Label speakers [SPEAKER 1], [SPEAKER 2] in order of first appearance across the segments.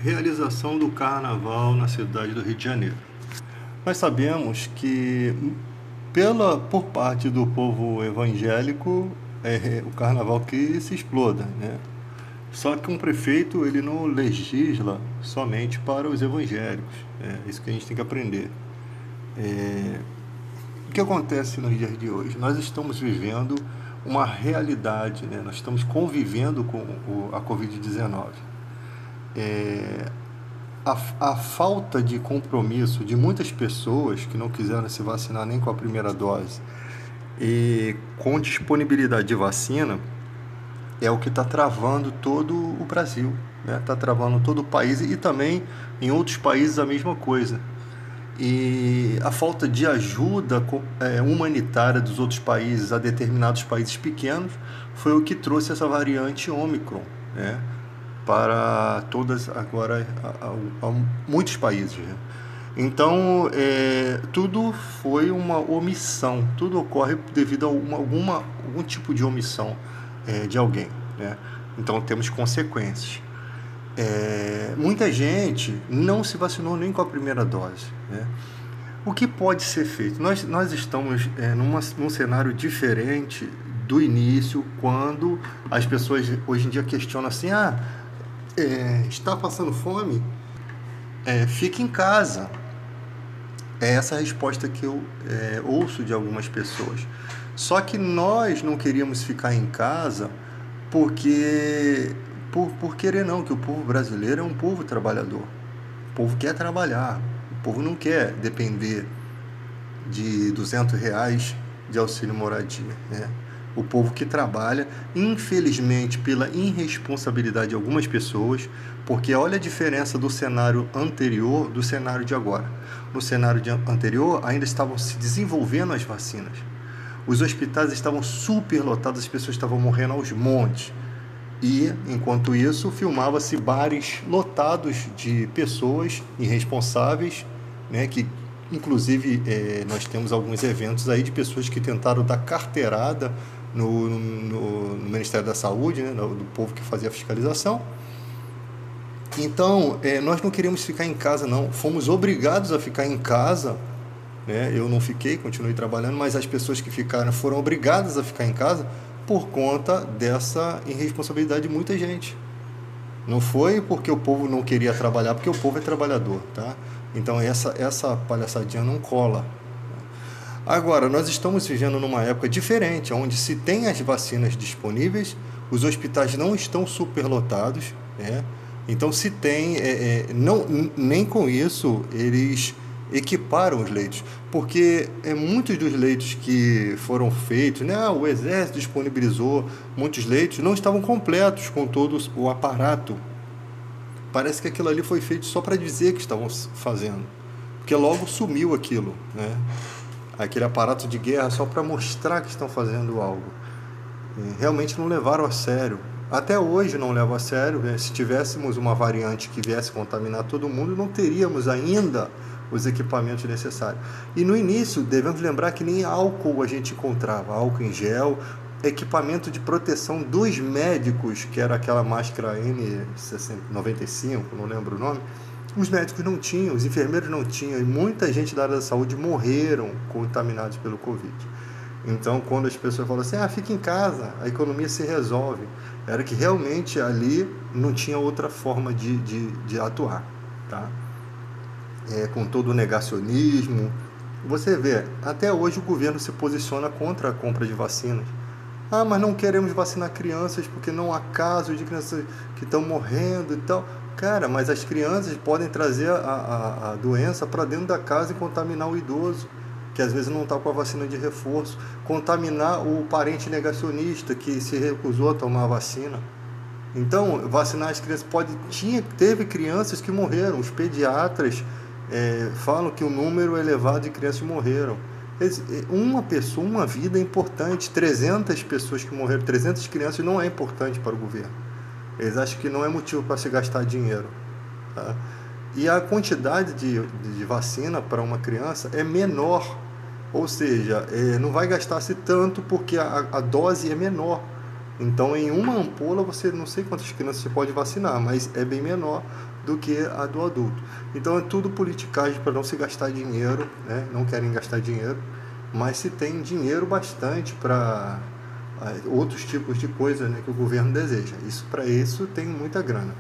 [SPEAKER 1] Realização do Carnaval na cidade do Rio de Janeiro. Nós sabemos que, por parte do povo evangélico, é o Carnaval que se exploda, né? Só que um prefeito ele não legisla somente para os evangélicos. É isso que a gente tem que aprender. O que acontece nos dias de hoje? Nós estamos vivendo uma realidade, né? Nós estamos convivendo com a Covid-19. A falta de compromisso de muitas pessoas que não quiseram se vacinar nem com a primeira dose e com disponibilidade de vacina é o que está travando todo o Brasil, né? Está travando todo o país e também em outros países a mesma coisa. E a falta de ajuda humanitária dos outros países a determinados países pequenos foi o que trouxe essa variante Ômicron, né? Para todas agora a muitos países, né? Então tudo foi uma omissão, tudo ocorre devido a algum tipo de omissão de alguém, né? Então temos consequências. Muita gente não se vacinou nem com a primeira dose, né? O que pode ser feito? Nós estamos num cenário diferente do início, quando as pessoas hoje em dia questionam assim: está passando fome? Fique em casa. É essa a resposta que eu ouço de algumas pessoas. Só que nós não queríamos ficar em casa porque por querer não, que o povo brasileiro é um povo trabalhador. O povo quer trabalhar, o povo não quer depender de R$ 200 de auxílio moradia, né? O povo que trabalha, infelizmente, pela irresponsabilidade de algumas pessoas, porque olha a diferença do cenário anterior do cenário de agora. No cenário anterior, ainda estavam se desenvolvendo as vacinas. Os hospitais estavam superlotados, as pessoas estavam morrendo aos montes. E, enquanto isso, filmava-se bares lotados de pessoas irresponsáveis, né, que, inclusive, nós temos alguns eventos aí de pessoas que tentaram dar carteirada no Ministério da Saúde, né, do povo que fazia a fiscalização. Então, nós não queríamos ficar em casa, não. Fomos obrigados a ficar em casa, né? Eu não fiquei, continuei trabalhando, mas as pessoas que ficaram foram obrigadas a ficar em casa por conta dessa irresponsabilidade de muita gente. Não foi porque o povo não queria trabalhar, porque o povo é trabalhador, tá? Então essa palhaçadinha não cola. Agora, nós estamos vivendo numa época diferente, onde se tem as vacinas disponíveis, os hospitais não estão superlotados, né? Então se tem, nem com isso eles equiparam os leitos, porque muitos dos leitos que foram feitos, né, o Exército disponibilizou muitos leitos, não estavam completos com todo o aparato. Parece que aquilo ali foi feito só para dizer que estavam fazendo, porque logo sumiu aquilo, né? Aquele aparato de guerra só para mostrar que estão fazendo algo. E realmente não levaram a sério. Até hoje não levam a sério, né? Se tivéssemos uma variante que viesse contaminar todo mundo, não teríamos ainda os equipamentos necessários. E no início, devemos lembrar que nem álcool a gente encontrava, álcool em gel, equipamento de proteção dos médicos, que era aquela máscara N95, não lembro o nome, os médicos não tinham, os enfermeiros não tinham, e muita gente da área da saúde morreram contaminados pelo Covid. Então, quando as pessoas falam assim, fica em casa, a economia se resolve, era que realmente ali não tinha outra forma de atuar, tá? Com todo o negacionismo. Você vê, até hoje o governo se posiciona contra a compra de vacinas. Mas não queremos vacinar crianças porque não há casos de crianças que estão morrendo e tal. Cara, mas as crianças podem trazer a doença para dentro da casa e contaminar o idoso, que às vezes não está com a vacina de reforço, contaminar o parente negacionista que se recusou a tomar a vacina. Então, vacinar as crianças teve crianças que morreram, os pediatras falam que o número elevado de crianças que morreram. Uma vida é importante, 300 pessoas que morreram, 300 crianças não é importante para o governo. Eles acham que não é motivo para se gastar dinheiro, tá? E a quantidade de vacina para uma criança é menor, ou seja, não vai gastar-se tanto porque a dose é menor. Então, em uma ampola, você não sei quantas crianças você pode vacinar, mas é bem menor do que a do adulto. Então, é tudo politicagem para não se gastar dinheiro, né? Não querem gastar dinheiro, mas se tem dinheiro bastante para outros tipos de coisas, né, que o governo deseja. Isso, para isso tem muita grana.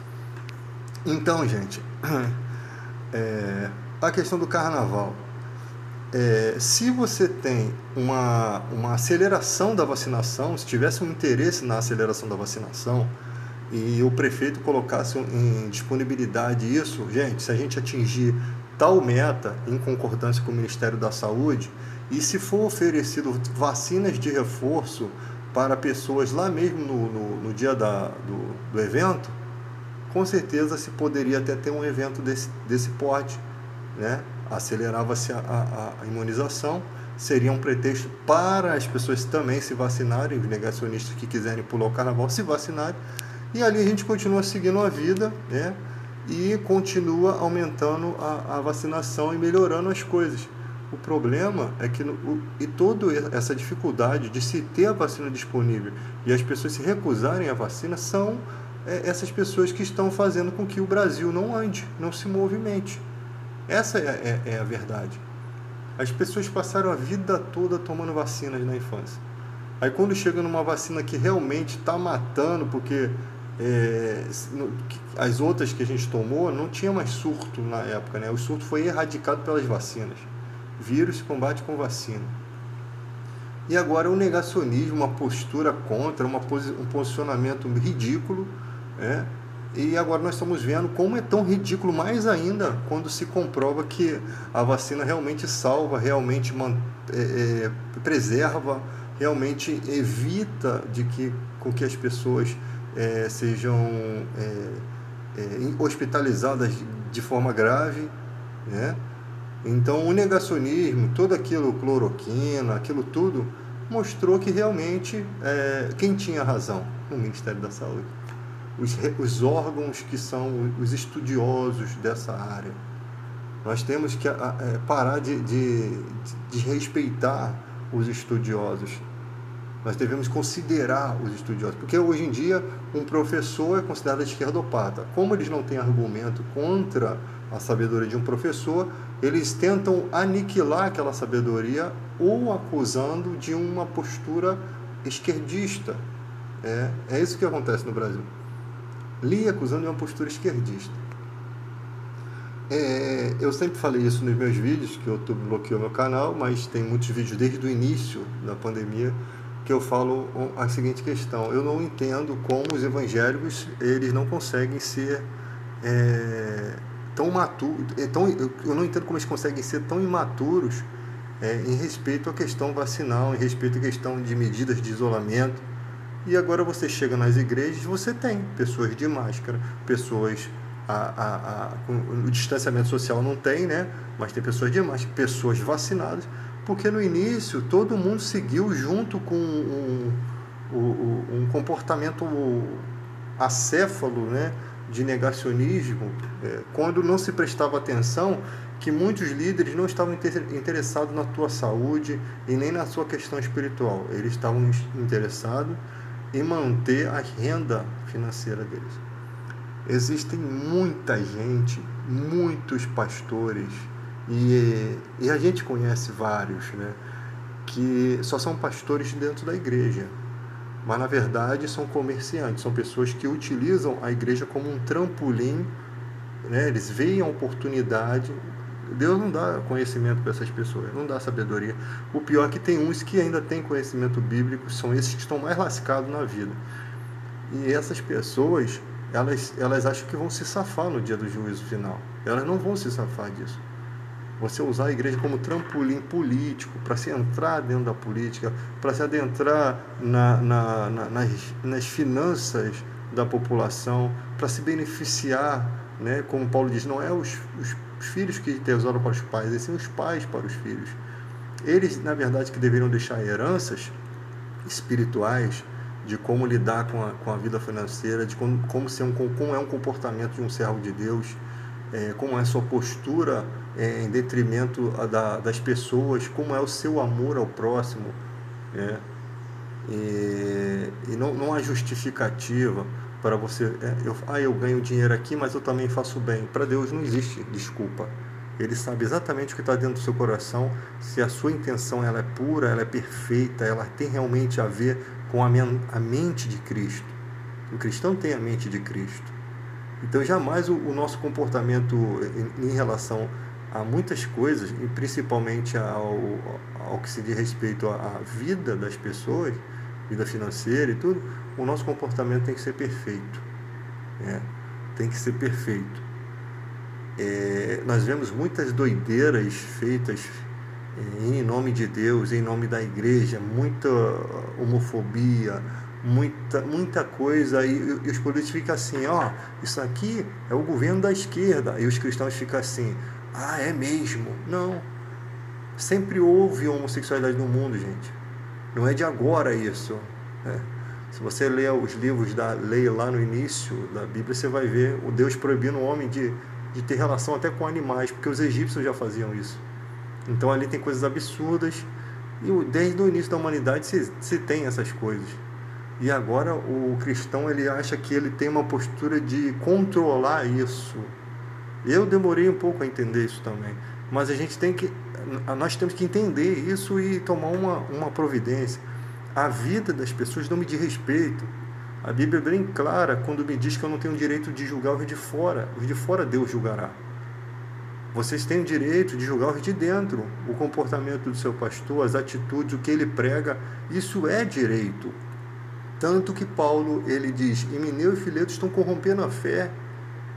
[SPEAKER 1] Então, gente, a questão do carnaval. Se você tem uma aceleração da vacinação, se tivesse um interesse na aceleração da vacinação e o prefeito colocasse em disponibilidade isso, gente, se a gente atingir tal meta em concordância com o Ministério da Saúde, e se for oferecido vacinas de reforço para pessoas lá mesmo no dia do evento, com certeza se poderia até ter um evento desse porte, né? Acelerava-se a imunização, seria um pretexto para as pessoas também se vacinarem, os negacionistas que quiserem pular o carnaval se vacinarem, e ali a gente continua seguindo a vida, né? E continua aumentando a vacinação e melhorando as coisas. O problema é que toda essa dificuldade de se ter a vacina disponível e as pessoas se recusarem a vacina são essas pessoas que estão fazendo com que o Brasil não ande, não se movimente. Essa é a verdade. As pessoas passaram a vida toda tomando vacinas na infância. Aí quando chega numa vacina que realmente está matando, porque as outras que a gente tomou não tinha mais surto na época, né? O surto foi erradicado pelas vacinas. Vírus se combate com vacina. E agora o negacionismo, uma postura contra, um posicionamento ridículo, né? E agora nós estamos vendo como é tão ridículo mais ainda quando se comprova que a vacina realmente salva, realmente preserva, realmente evita com que as pessoas sejam hospitalizadas de forma grave, né? Então o negacionismo, todo aquilo, cloroquina, aquilo tudo, mostrou que realmente quem tinha razão no Ministério da Saúde. Os órgãos que são os estudiosos dessa área. Nós temos que parar de respeitar os estudiosos. Nós devemos considerar os estudiosos, porque hoje em dia um professor é considerado esquerdopata. Como eles não têm argumento contra a sabedoria de um professor, eles tentam aniquilar aquela sabedoria ou acusando de uma postura esquerdista. É isso que acontece no Brasil. Li acusando de uma postura esquerdista. Eu sempre falei isso nos meus vídeos, que o YouTube bloqueou meu canal, mas tem muitos vídeos desde o início da pandemia que eu falo a seguinte questão: eu não entendo como os evangélicos eles não conseguem ser tão maturos, eu não entendo como eles conseguem ser tão imaturos em respeito à questão vacinal, em respeito à questão de medidas de isolamento. E agora você chega nas igrejas, você tem pessoas de máscara, pessoas o distanciamento social não tem, né? Mas tem pessoas de máscara, pessoas vacinadas, porque no início todo mundo seguiu junto com um comportamento acéfalo, né? De negacionismo, quando não se prestava atenção que muitos líderes não estavam interessados na tua saúde e nem na sua questão espiritual. Eles estavam interessados em manter a renda financeira deles. Existem muita gente, muitos pastores, e a gente conhece vários, né, que só são pastores dentro da igreja, mas na verdade são comerciantes, são pessoas que utilizam a igreja como um trampolim, né, eles veem a oportunidade. Deus não dá conhecimento para essas pessoas, não dá sabedoria. O pior é que tem uns que ainda têm conhecimento bíblico, são esses que estão mais lascados na vida. E essas pessoas, elas acham que vão se safar no dia do juízo final. Elas não vão se safar disso. Você usar a igreja como trampolim político, para se entrar dentro da política, para se adentrar nas finanças da população, para se beneficiar, né? Como Paulo diz, não é os filhos que tesouram para os pais, e sim os pais para os filhos. Eles, na verdade, que deveriam deixar heranças espirituais de como lidar com a vida financeira, de como é um comportamento de um servo de Deus, como é a sua postura em detrimento das pessoas, como é o seu amor ao próximo, né? E não há justificativa para você, eu ganho dinheiro aqui, mas eu também faço bem. Para Deus não existe desculpa. Ele sabe exatamente o que está dentro do seu coração, se a sua intenção ela é pura, ela é perfeita, ela tem realmente a ver com a mente de Cristo. O cristão tem a mente de Cristo. Então jamais o nosso comportamento em relação a muitas coisas, e principalmente ao que se diz respeito à vida das pessoas, vida financeira e tudo, o nosso comportamento tem que ser perfeito. Tem que ser perfeito. Nós vemos muitas doideiras feitas em nome de Deus, em nome da igreja, muita homofobia, muita coisa, e os políticos ficam assim, isso aqui é o governo da esquerda, e os cristãos ficam assim, é mesmo? Não, sempre houve homossexualidade no mundo, gente, não é de agora isso. Se você ler os livros da lei lá no início da Bíblia, você vai ver o Deus proibindo o homem de ter relação até com animais, porque os egípcios já faziam isso. Então ali tem coisas absurdas, e desde o início da humanidade se tem essas coisas. E agora o cristão ele acha que ele tem uma postura de controlar isso. Eu demorei um pouco a entender isso também, mas nós temos que entender isso e tomar uma providência. A vida das pessoas não me diz respeito. A Bíblia é bem clara quando me diz que eu não tenho o direito de julgar os de fora. Os de fora Deus julgará. Vocês têm o direito de julgar os de dentro. O comportamento do seu pastor, as atitudes, o que ele prega, isso é direito. Tanto que Paulo, ele diz, Himeneu e Fileto estão corrompendo a fé,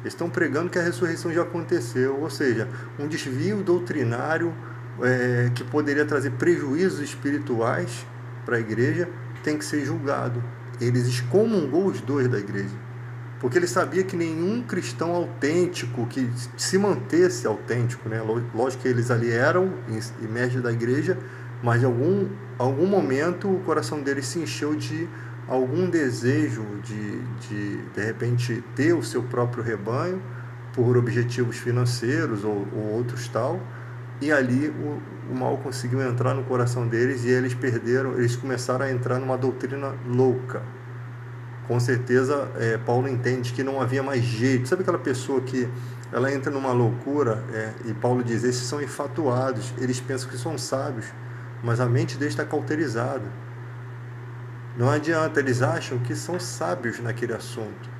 [SPEAKER 1] estão pregando que a ressurreição já aconteceu, ou seja, um desvio doutrinário que poderia trazer prejuízos espirituais para a igreja, tem que ser julgado. Eles excomungou os dois da igreja, porque ele sabia que nenhum cristão autêntico, que se mantesse autêntico, lógico que eles ali eram imersos da igreja, mas em algum momento o coração deles se encheu de algum desejo de repente ter o seu próprio rebanho por objetivos financeiros ou outros tal, e ali o mal conseguiu entrar no coração deles e eles começaram a entrar numa doutrina louca. Com certeza Paulo entende que não havia mais jeito. Sabe aquela pessoa que ela entra numa loucura, e Paulo diz, esses são infatuados, eles pensam que são sábios, mas a mente deles está cauterizada. Não adianta, eles acham que são sábios naquele assunto.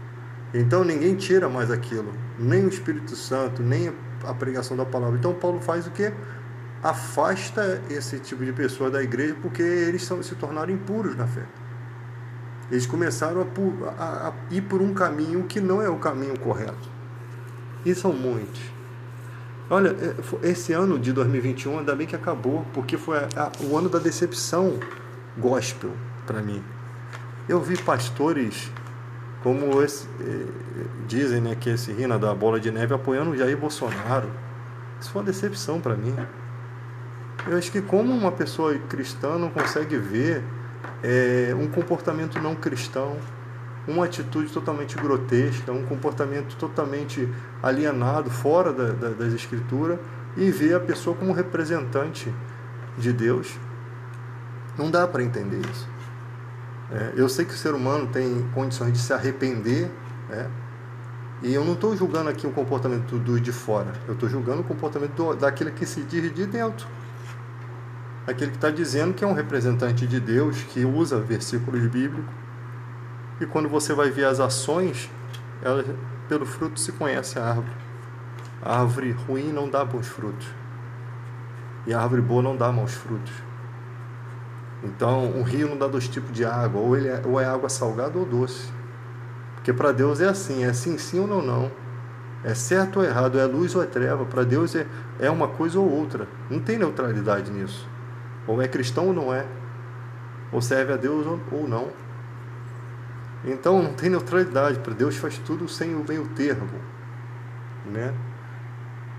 [SPEAKER 1] Então ninguém tira mais aquilo, nem o Espírito Santo, nem a pregação da palavra. Então Paulo faz o quê? Afasta esse tipo de pessoa da igreja, porque eles se tornaram impuros na fé. Eles começaram a ir por um caminho que não é o caminho correto. E são muitos. Olha, esse ano de 2021 ainda bem que acabou, porque foi o ano da decepção gospel para mim. Eu vi pastores como dizem, que esse Rina da Bola de Neve apoiando o Jair Bolsonaro. Isso foi uma decepção para mim. Eu acho que como uma pessoa cristã não consegue ver um comportamento não cristão, uma atitude totalmente grotesca, um comportamento totalmente alienado, fora das escrituras, e ver a pessoa como representante de Deus. Não dá para entender isso. Eu sei que o ser humano tem condições de se arrepender, e eu não estou julgando aqui o comportamento do de fora, eu estou julgando o comportamento daquele que se diz de dentro, aquele que está dizendo que é um representante de Deus, que usa versículos bíblicos, e quando você vai ver as ações, pelo fruto se conhece a árvore. A árvore ruim não dá bons frutos, e a árvore boa não dá maus frutos. Então, um rio não dá dois tipos de água, ou é água salgada ou doce. Porque para Deus é assim sim ou não. É certo ou errado, é luz ou é treva. Para Deus é uma coisa ou outra. Não tem neutralidade nisso. Ou é cristão ou não é. Ou serve a Deus ou não. Então, não tem neutralidade. Para Deus faz tudo sem o meio termo.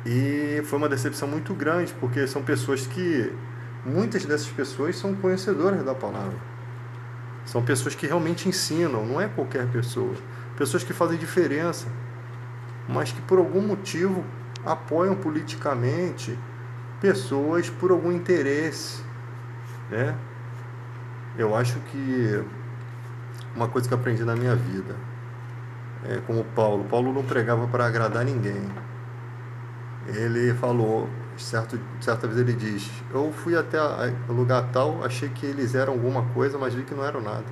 [SPEAKER 1] E foi uma decepção muito grande, porque são pessoas que... Muitas dessas pessoas são conhecedoras da palavra. São pessoas que realmente ensinam, não é qualquer pessoa. Pessoas que fazem diferença, mas que por algum motivo apoiam politicamente pessoas por algum interesse. Eu acho que uma coisa que eu aprendi na minha vida é como Paulo não pregava para agradar ninguém. Ele falou, certa vez ele diz, eu fui até o lugar tal, achei que eles eram alguma coisa, mas vi que não eram nada.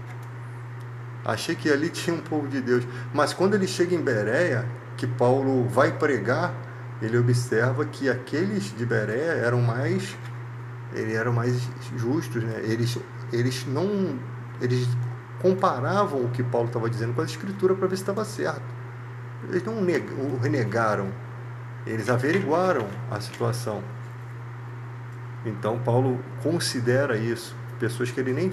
[SPEAKER 1] Achei que ali tinha um povo de Deus. Mas quando ele chega em Bereia, que Paulo vai pregar, ele observa que aqueles de Bereia eram mais justos, né? Eles comparavam o que Paulo estava dizendo com a Escritura para ver se estava certo. Eles não o renegaram, eles averiguaram a situação. Então Paulo considera isso. Pessoas que ele nem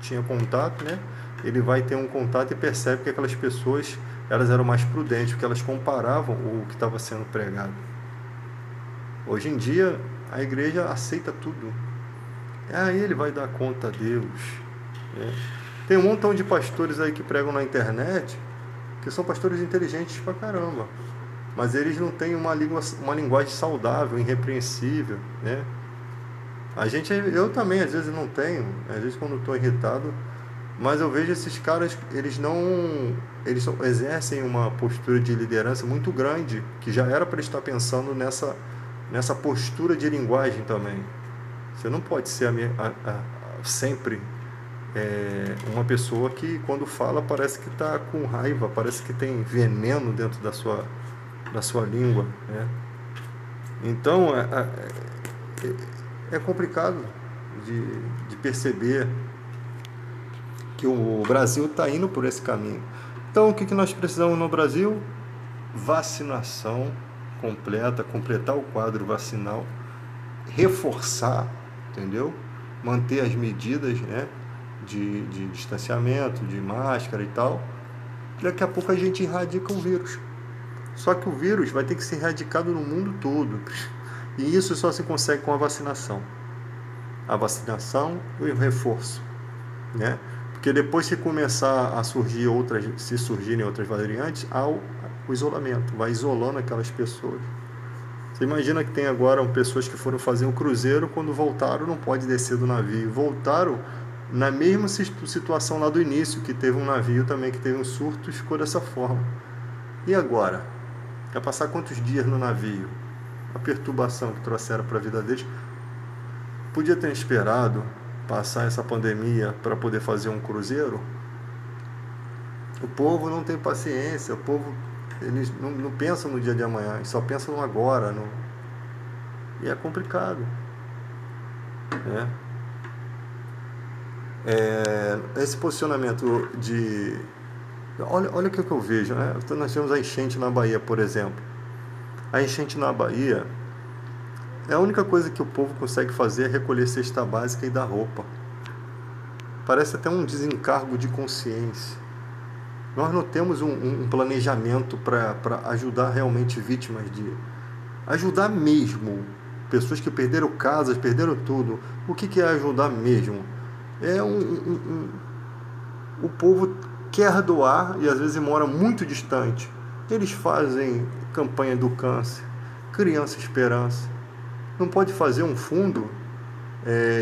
[SPEAKER 1] tinha contato, né? Ele vai ter um contato e percebe que aquelas pessoas elas eram mais prudentes, porque elas comparavam o que estava sendo pregado. Hoje em dia, a igreja aceita tudo. Ele vai dar conta a Deus. Né? Tem um montão de pastores aí que pregam na internet, que são pastores inteligentes pra caramba, mas eles não têm uma linguagem saudável, irrepreensível, né? Eu também às vezes não tenho, às vezes quando estou irritado, mas eu vejo esses caras, eles exercem uma postura de liderança muito grande, que já era para estar pensando nessa postura de linguagem também. Você não pode ser sempre uma pessoa que quando fala parece que está com raiva, parece que tem veneno dentro da sua língua, né? Então é complicado de perceber que o Brasil está indo por esse caminho. Então o que nós precisamos no Brasil? Vacinação completa, completar o quadro vacinal, reforçar, entendeu? Manter as medidas, né, de distanciamento, de máscara e tal. Daqui a pouco a gente erradica o vírus. Só que o vírus vai ter que ser erradicado no mundo todo. E isso só se consegue com a vacinação. A vacinação e o reforço, né? Porque depois se começar a surgirem outras variantes, há o isolamento, vai isolando aquelas pessoas. Você imagina que tem agora pessoas que foram fazer um cruzeiro, quando voltaram não pode descer do navio. Voltaram na mesma situação lá do início, que teve um navio também que teve um surto e ficou dessa forma. E agora? Quer passar quantos dias no navio? A perturbação que trouxeram para a vida deles. Podia ter esperado passar essa pandemia para poder fazer um cruzeiro? O povo não tem paciência, o povo eles não pensam no dia de amanhã, eles só pensam no agora. E é complicado. Né? Esse posicionamento de... Olha o que eu vejo. Né? Então, nós temos a enchente na Bahia, por exemplo. A enchente na Bahia, a única coisa que o povo consegue fazer é recolher cesta básica e dar roupa. Parece até um desencargo de consciência. Nós não temos um planejamento para ajudar realmente vítimas ajudar mesmo. Pessoas que perderam casas, perderam tudo. O que é ajudar mesmo? O povo quer doar e às vezes mora muito distante. Eles fazem campanha do câncer, Criança Esperança. Não pode fazer um fundo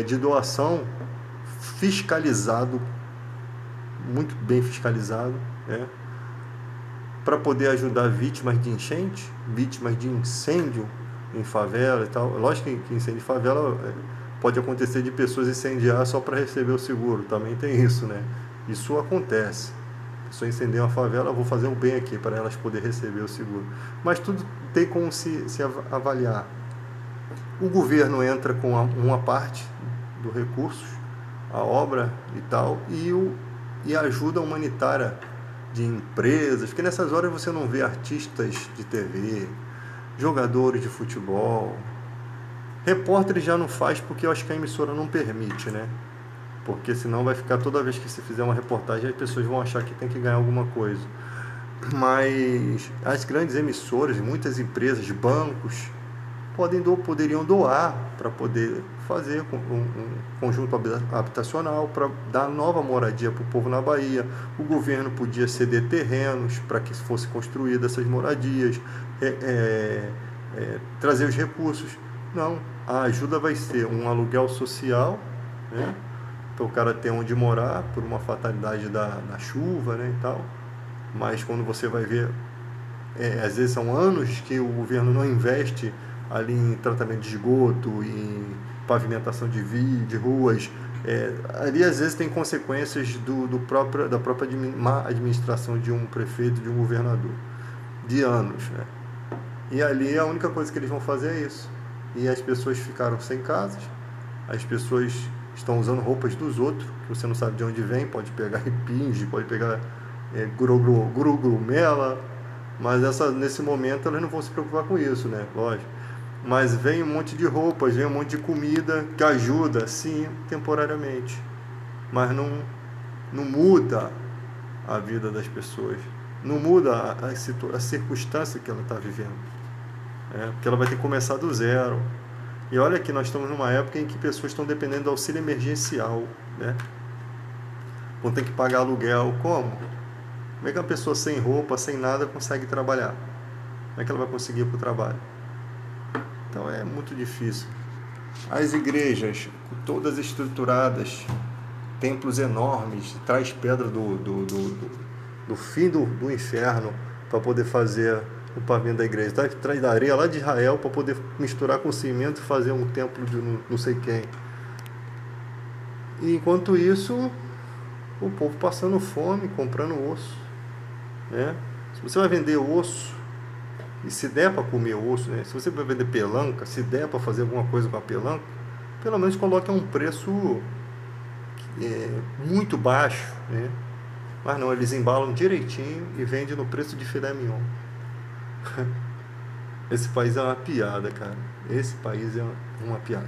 [SPEAKER 1] de doação fiscalizado, muito bem fiscalizado, para poder ajudar vítimas de enchente, vítimas de incêndio em favela e tal. Lógico que incêndio em favela pode acontecer de pessoas incendiar só para receber o seguro, também tem isso, né? Isso acontece. A pessoa incendiar uma favela, vou fazer um bem aqui para elas poderem receber o seguro. Mas tudo tem como se avaliar. O governo entra com uma parte do recurso, a obra e tal, e a ajuda humanitária de empresas, porque nessas horas você não vê artistas de TV, jogadores de futebol, repórter já não faz, porque eu acho que a emissora não permite, né? Porque senão vai ficar, toda vez que se fizer uma reportagem, as pessoas vão achar que tem que ganhar alguma coisa. Mas as grandes emissoras, muitas empresas, bancos, poderiam doar para poder fazer um conjunto habitacional, para dar nova moradia para o povo na Bahia. O governo podia ceder terrenos para que fosse construída essas moradias, trazer os recursos. Não, a ajuda vai ser um aluguel social, né? para o cara ter onde morar, por uma fatalidade da chuva, né, e tal. Mas quando você vai ver, às vezes são anos que o governo não investe ali em tratamento de esgoto, em pavimentação de ruas. Ali às vezes tem consequências da própria má administração de um prefeito, de um governador, de anos, né? E ali a única coisa que eles vão fazer é isso. E as pessoas ficaram sem casas, as pessoas estão usando roupas dos outros, que você não sabe de onde vem, pode pegar repinge, pode pegar grumela, mas nesse momento elas não vão se preocupar com isso, né? Lógico. Mas vem um monte de roupas, vem um monte de comida que ajuda, sim, temporariamente. Mas não muda a vida das pessoas. Não muda a circunstância que ela está vivendo. Porque ela vai ter que começar do zero. E olha que nós estamos numa época em que pessoas estão dependendo do auxílio emergencial, né? Quando tem que pagar aluguel, como? Como é que uma pessoa sem roupa, sem nada, consegue trabalhar? Como é que ela vai conseguir ir para o trabalho? Então é muito difícil. As igrejas, todas estruturadas, templos enormes, traz pedra do fim do inferno para poder fazer o pavimento da igreja. Traz da areia lá de Israel para poder misturar com cimento e fazer um templo de não sei quem. E enquanto isso, o povo passando fome, comprando osso, né? Se você vai vender osso, e se der para comer osso, né? Se você vai vender pelanca, se der para fazer alguma coisa com a pelanca, pelo menos coloque a um preço muito baixo, né? Mas não, eles embalam direitinho e vendem no preço de filé mignon. Esse país é uma piada, cara. Esse país é uma piada.